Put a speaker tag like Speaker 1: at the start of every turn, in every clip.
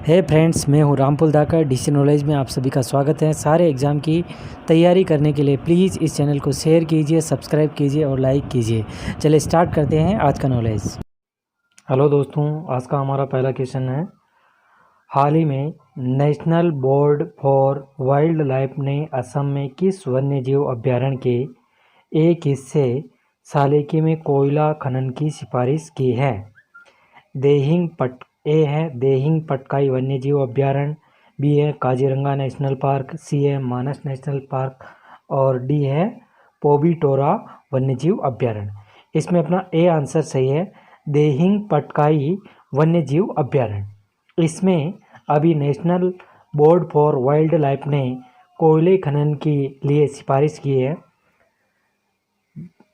Speaker 1: हे friends, मैं हूं रामपुल धाकर। DC knowledge में आप सभी का स्वागत है। सारे एग्ज़ाम की तैयारी करने के लिए प्लीज़ इस चैनल को शेयर कीजिए, सब्सक्राइब कीजिए और लाइक कीजिए। चलिए स्टार्ट करते हैं आज का नॉलेज। हेलो दोस्तों, आज का हमारा पहला क्वेश्चन है। हाल ही में national board for wild life ने असम में किस वन्यजीव अभ्यारण्य के एक हिस्से सालेकी में कोयला खनन की सिफारिश की है? ए है देहिंग पटकाई वन्यजीव अभ्यारण्य, बी है काजीरंगा नेशनल पार्क, सी है मानस नेशनल पार्क और डी है पोबीटोरा वन्यजीव अभ्यारण्य। इसमें अपना ए आंसर सही है, देहिंग पटकाई वन्यजीव अभ्यारण्य। इसमें अभी national board for wild life ने कोयले खनन के लिए सिफारिश की है।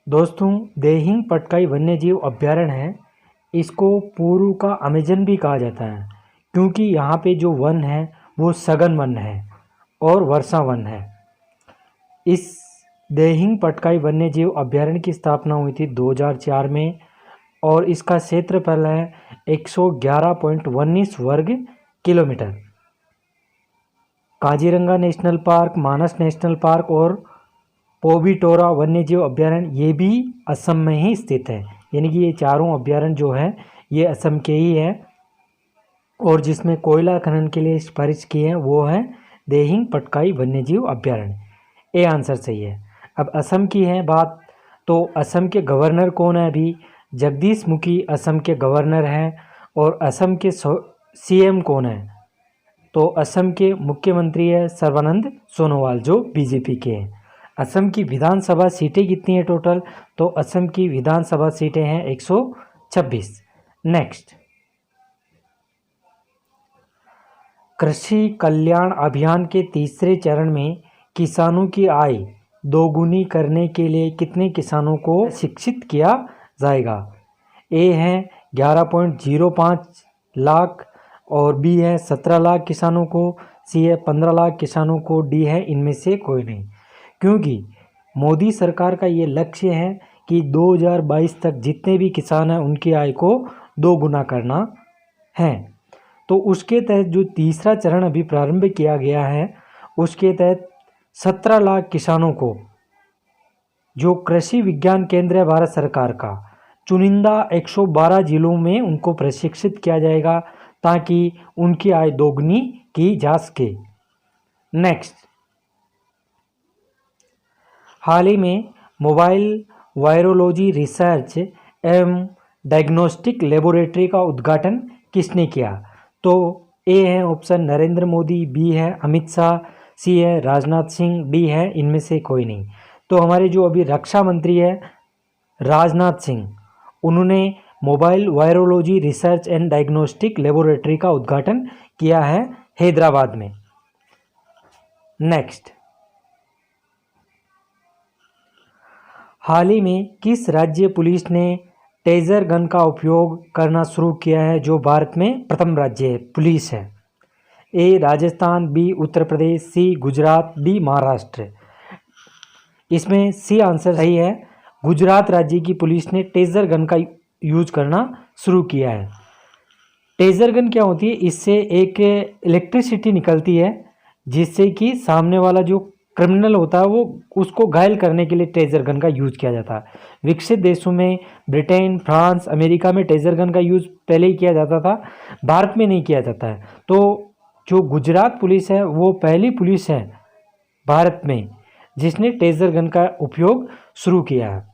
Speaker 1: दोस्तों, देहिंग पटकाई वन्यजीव अभ्यारण्य है, इसको पूर्व का अमेजन भी कहा जाता है, क्योंकि यहाँ पे जो वन है वो सघन वन है और वर्षा वन है। इस देहिंग पटकाई वन्यजीव अभ्यारण्य की स्थापना हुई थी 2004 में और इसका क्षेत्रफल है 111.19 वर्ग किलोमीटर। काजीरंगा नेशनल पार्क, मानस नेशनल पार्क और पोबीटोरा वन्यजीव अभ्यारण्य ये भी असम में ही स्थित है, यानी कि ये चारों अभ्यारण्य जो है ये असम के ही है और जिसमें कोयला खनन के लिए सिफारिश की है वो है देहिंग पटकाई वन्यजीव अभ्यारण्य। ए आंसर सही है। अब असम की है बात, तो असम के गवर्नर कौन है? अभी जगदीश मुखी असम के गवर्नर हैं। और असम के सीएम कौन है? तो असम के मुख्यमंत्री है सर्बानंद सोनोवाल, जो बीजेपी के हैं। असम की विधानसभा सीटें कितनी है टोटल? तो असम की विधानसभा सीटें हैं 126। नेक्स्ट, कृषि कल्याण अभियान के तीसरे चरण में किसानों की आय दोगुनी करने के लिए कितने किसानों को शिक्षित किया जाएगा? ए है 11.05 लाख और बी है 17 लाख किसानों को, सी है 15 लाख किसानों को, डी है इनमें से कोई नहीं। क्योंकि मोदी सरकार का ये लक्ष्य है कि 2022 तक जितने भी किसान हैं उनकी आय को 2 गुना करना है। तो उसके तहत जो तीसरा चरण अभी प्रारंभ किया गया है उसके तहत 17 लाख किसानों को, जो कृषि विज्ञान केंद्र है भारत सरकार का, चुनिंदा 112 जिलों में उनको प्रशिक्षित किया जाएगा ताकि उनकी आय दोगुनी की जा सके। नेक्स्ट, हाल ही में मोबाइल वायरोलॉजी रिसर्च एवं डायग्नोस्टिक लेबोरेटरी का उद्घाटन किसने किया? तो ए है ऑप्शन नरेंद्र मोदी, बी है अमित शाह, सी है राजनाथ सिंह, डी है इनमें से कोई नहीं। तो हमारे जो अभी रक्षा मंत्री है राजनाथ सिंह, उन्होंने mobile virology research and diagnostic laboratory का उद्घाटन किया है हैदराबाद में। नेक्स्ट, हाल ही में किस राज्य पुलिस ने टेजर गन का उपयोग करना शुरू किया है, जो भारत में प्रथम राज्य है पुलिस है? ए राजस्थान, बी उत्तर प्रदेश, सी गुजरात, डी महाराष्ट्र। इसमें सी आंसर सही है, गुजरात राज्य की पुलिस ने टेजर गन का यूज करना शुरू किया है। टेजर गन क्या होती है? इससे एक इलेक्ट्रिसिटी निकलती है जिससे कि सामने वाला जो क्रिमिनल होता है वो उसको घायल करने के लिए टेजर गन का यूज़ किया जाता है। विकसित देशों में ब्रिटेन, फ्रांस, अमेरिका में टेजर गन का यूज़ पहले ही किया जाता था, भारत में नहीं किया जाता है। तो जो गुजरात पुलिस है वो पहली पुलिस है भारत में जिसने टेजर गन का उपयोग शुरू किया है।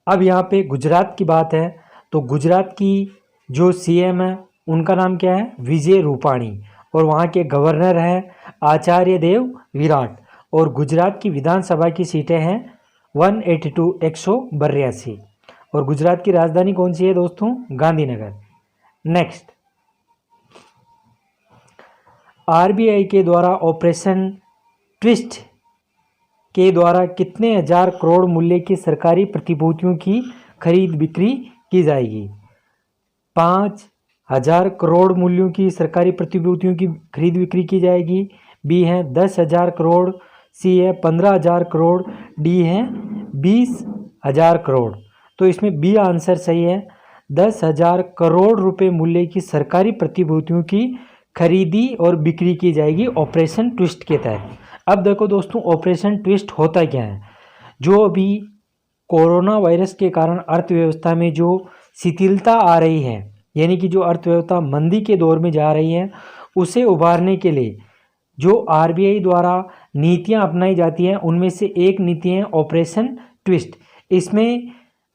Speaker 1: अब यहाँ पे गुजरात की बात है, तो गुजरात की जो सीएम है उनका नाम क्या है? विजय रूपाणी। और वहाँ के गवर्नर हैं आचार्य देव विराट। और गुजरात की विधानसभा की सीटें हैं 182 182। और गुजरात की राजधानी कौन सी है दोस्तों? गांधीनगर। नेक्स्ट, आरबीआई के द्वारा ऑपरेशन ट्विस्ट के द्वारा कितने हजार करोड़ मूल्य की सरकारी प्रतिभूतियों की खरीद बिक्री की जाएगी? 5,000 करोड़ मूल्यों की सरकारी प्रतिभूतियों की खरीद बिक्री की जाएगी, बी है 10,000 करोड़, सी है 15,000 करोड़, डी है 20,000 करोड़। तो इसमें बी आंसर सही है, 10,000 करोड़ रुपए मूल्य की सरकारी प्रतिभूतियों की खरीदी और बिक्री की जाएगी ऑपरेशन ट्विस्ट के तहत। अब देखो दोस्तों, ऑपरेशन ट्विस्ट होता क्या है। जो अभी कोरोना वायरस के कारण अर्थव्यवस्था में जो शिथिलता आ रही है, यानी कि जो अर्थव्यवस्था मंदी के दौर में जा रही है, उसे उभारने के लिए जो आरबीआई द्वारा नीतियां अपनाई जाती हैं, उनमें से एक नीति है ऑपरेशन ट्विस्ट। इसमें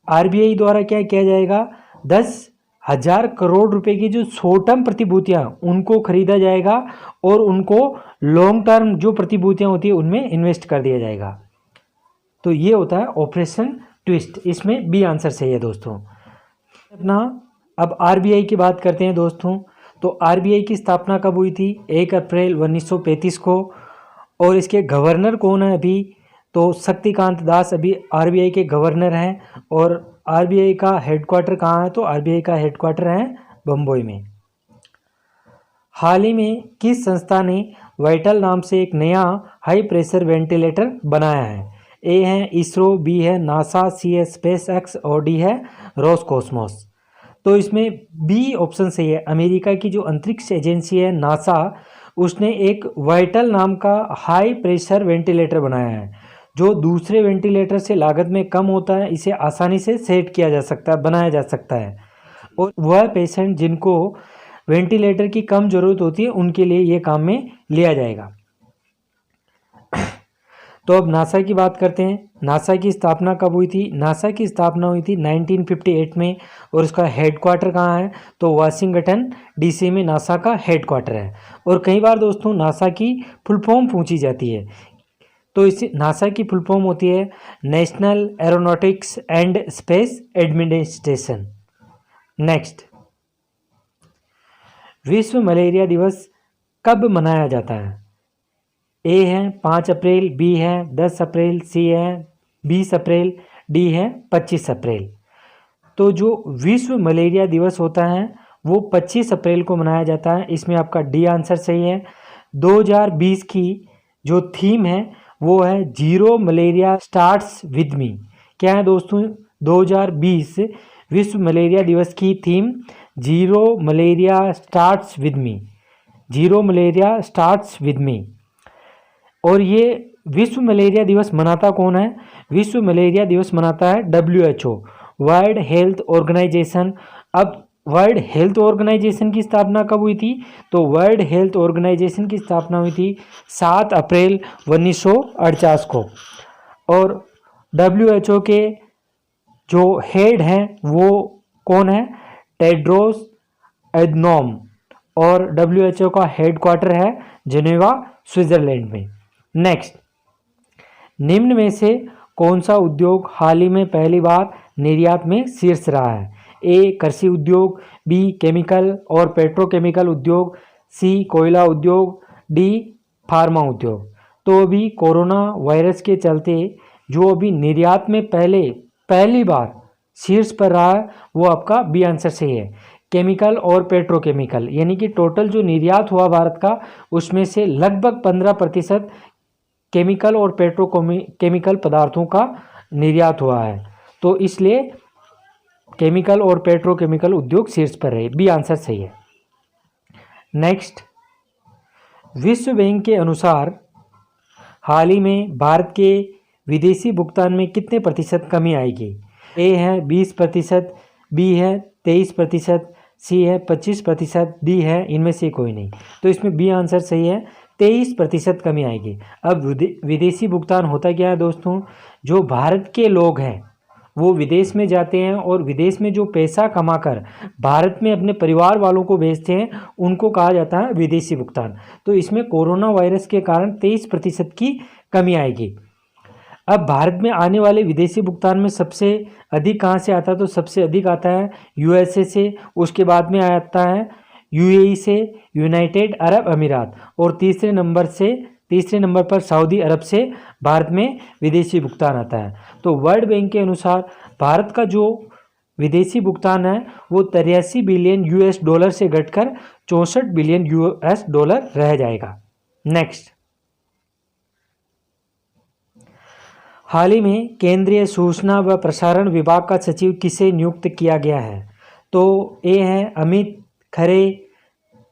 Speaker 1: आरबीआई द्वारा क्या किया जाएगा, 10,000 करोड़ रुपए की जो शॉर्ट टर्म प्रतिभूतियां उनको खरीदा जाएगा और उनको लॉन्ग टर्म जो प्रतिभूतियां होती है उनमें इन्वेस्ट कर दिया जाएगा। तो ये होता है ऑपरेशन ट्विस्ट। इसमें बी आंसर सही है दोस्तों। अपना अब आरबीआई की बात करते हैं दोस्तों। तो आरबीआई की स्थापना कब हुई थी? 1 अप्रैल 1935 को। और इसके गवर्नर कौन है अभी? तो शक्तिकांत दास अभी आरबीआई के गवर्नर हैं। और आरबीआई का हेडक्वार्टर कहाँ है? तो आरबीआई का हेडक्वार्टर है बम्बई में। हाल ही में किस संस्था ने वाइटल नाम से एक नया हाई प्रेशर वेंटिलेटर बनाया है? ए है इसरो, बी है नासा, सी है स्पेस एक्स और डी है रोसकॉस्मोस। तो इसमें बी ऑप्शन सही है। अमेरिका की जो अंतरिक्ष एजेंसी है नासा, उसने एक वाइटल नाम का हाई प्रेशर वेंटिलेटर बनाया है, जो दूसरे वेंटिलेटर से लागत में कम होता है। इसे आसानी से सेट किया जा सकता है, बनाया जा सकता है। और वह पेशेंट जिनको वेंटिलेटर की कम ज़रूरत होती है, उनके लिए ये काम में लिया जाएगा। तो अब नासा की बात करते हैं। नासा की स्थापना कब हुई थी? नासा की स्थापना हुई थी 1958 में। और उसका हेडक्वार्टर कहाँ है? तो वाशिंगटन डीसी में नासा का हेडक्वार्टर है। और कई बार दोस्तों नासा की फुल फॉर्म पूछी जाती है। तो इस नासा की फुल फॉर्म होती है national aeronautics and space administration. Next, विश्व मलेरिया दिवस कब मनाया जाता है? ए है 5 अप्रैल, बी है 10 अप्रैल, सी है 20 अप्रैल, डी है 25 अप्रैल। तो जो विश्व मलेरिया दिवस होता है वो 25 अप्रैल को मनाया जाता है। इसमें आपका डी आंसर सही है। 2020 की जो थीम है वो है zero malaria starts with me. क्या है दोस्तों? 2020 विश्व मलेरिया दिवस की theme zero malaria starts with me. Zero malaria starts with me. और ये विश्व मलेरिया दिवस मनाता कौन है? विश्व मलेरिया दिवस मनाता है WHO, वर्ल्ड हेल्थ ऑर्गेनाइजेशन। अब वर्ल्ड हेल्थ ऑर्गेनाइजेशन की स्थापना कब हुई थी? तो वर्ल्ड हेल्थ ऑर्गेनाइजेशन की स्थापना हुई थी 7 अप्रैल 1948 को। और WHO के जो हेड हैं वो कौन है? Tedros Adhanom. और WHO का हेडक्वार्टर है जेनेवा, स्विट्जरलैंड में। नेक्स्ट, निम्न में से कौन सा उद्योग हाल ही में पहली बार निर्यात में शीर्ष रहा है? ए कृषि उद्योग, बी केमिकल और पेट्रोकेमिकल उद्योग, सी कोयला उद्योग, डी फार्मा उद्योग। तो अभी कोरोना वायरस के चलते जो अभी निर्यात में पहली बार शीर्ष पर रहा है वो आपका बी आंसर सही है, केमिकल और पेट्रोकेमिकल। यानी कि टोटल जो निर्यात हुआ भारत का, उसमें से लगभग 15% केमिकल और पेट्रोकेमिकल पदार्थों का निर्यात हुआ है। तो इसलिए केमिकल और पेट्रोकेमिकल उद्योग शीर्ष पर रहे। बी आंसर सही है। नेक्स्ट, विश्व बैंक के अनुसार हाल ही में भारत के विदेशी भुगतान में कितने प्रतिशत कमी आएगी? ए है 20%, बी है 23%, सी है 25%, डी है इनमें से कोई नहीं। तो इसमें बी आंसर सही है, 23% कमी आएगी। अब विदेशी भुगतान होता क्या है दोस्तों? जो भारत के लोग हैं वो विदेश में जाते हैं और विदेश में जो पैसा कमाकर भारत में अपने परिवार वालों को भेजते हैं, उनको कहा जाता है विदेशी भुगतान। तो इसमें कोरोना वायरस के कारण 23% की कमी आएगी। अब भारत में आने वाले विदेशी भुगतान में सबसे अधिक कहाँ से आता है? तो सबसे अधिक आता है USA से, उसके बाद में आता है UAE से, यूनाइटेड अरब अमीरात, और तीसरे नंबर पर सऊदी अरब से भारत में विदेशी भुगतान आता है। तो वर्ल्ड बैंक के अनुसार भारत का जो विदेशी भुगतान है वो 83 बिलियन US डॉलर से घटकर 64 बिलियन US डॉलर रह जाएगा। नेक्स्ट, हाल ही में केंद्रीय सूचना व प्रसारण विभाग का सचिव किसे नियुक्त किया गया है? तो ए है अमित खरे,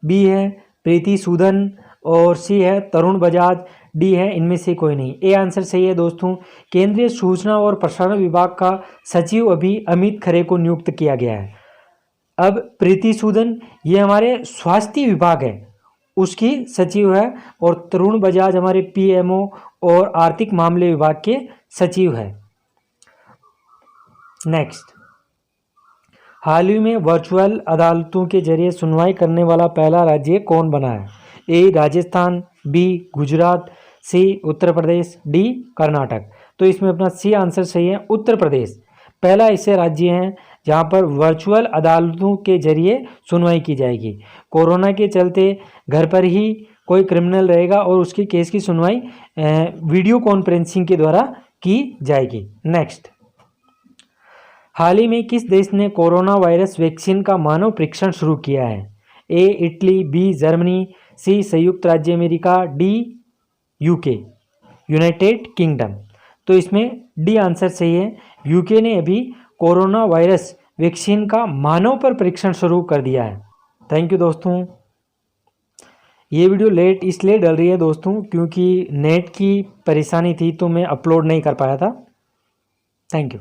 Speaker 1: बी है प्रीति सूदन और सी है तरुण बजाज, डी है इनमें से कोई नहीं। ए आंसर सही है दोस्तों। केंद्रीय सूचना और प्रसारण विभाग का सचिव अभी अमित खरे को नियुक्त किया गया है। अब प्रीति सूदन ये हमारे स्वास्थ्य विभाग है उसकी सचिव है और तरुण बजाज हमारे पीएमओ और आर्थिक मामले विभाग के सचिव है। नेक्स्ट, हाल ही में वर्चुअल अदालतों के जरिए सुनवाई करने वाला पहला राज्य कौन बना है? ए राजस्थान, बी गुजरात, सी उत्तर प्रदेश, डी कर्नाटक। तो इसमें अपना सी आंसर सही है, उत्तर प्रदेश पहला ऐसे राज्य है जहां पर वर्चुअल अदालतों के जरिए सुनवाई की जाएगी। कोरोना के चलते घर पर ही कोई क्रिमिनल रहेगा और उसके केस की सुनवाई वीडियो कॉन्फ्रेंसिंग के द्वारा की जाएगी। नेक्स्ट, हाल ही में किस देश ने कोरोना वायरस वैक्सीन का मानव परीक्षण शुरू किया है? ए इटली, बी जर्मनी, सी संयुक्त राज्य America, D UK United kingdom. तो इसमें डी आंसर सही है, यूके ने अभी कोरोना वायरस वैक्सीन का मानव पर परीक्षण शुरू कर दिया है। थैंक यू दोस्तों। ये वीडियो लेट इसलिए डल रही है दोस्तों क्योंकि नेट की परेशानी थी तो मैं अपलोड नहीं कर पाया था। Thank you.